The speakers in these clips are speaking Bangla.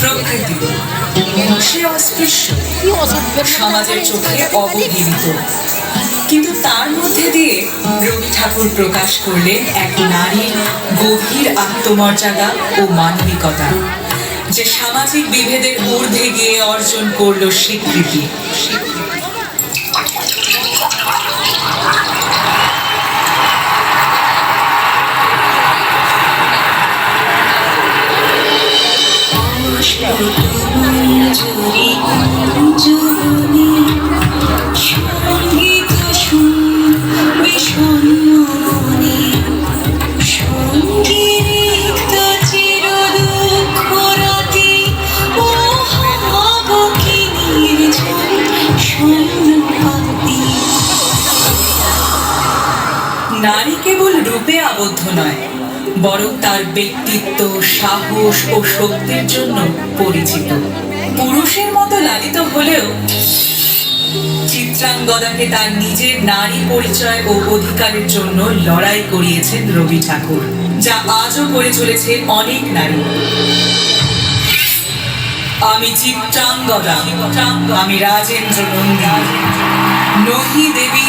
প্রকৃতি, সে অস্পৃশ্য, সমাজের চোখে অবহেলিত, কিন্তু তার মধ্যে দিয়ে রবি ঠাকুর প্রকাশ করলেন এক নারীর গভীর আত্মমর্যাদা ও মানবিকতা, যে সামাজিক বিভেদের ঊর্ধ্বে গিয়ে অর্জন করলো স্বীকৃতি। নারী কেবল রূপে আবদ্ধ নয়, বরং তার ব্যক্তিত্ব, সাহস ও শক্তির জন্য পরিচিত। পুরুষের মতো লালিত হলেও চিত্রাঙ্গদাকে তার নিজের নারী পরিচয় ও অধিকারের জন্য লড়াই করিয়েছেন রবি ঠাকুর, যা আজও করে চলেছে অনেক নারী। আমি চিত্রাঙ্গদা, আমি রাজেন্দ্র নন্দী, নহি দেবী,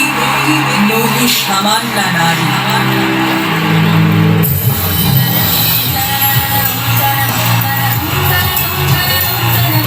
নহি সামান্যা নারী।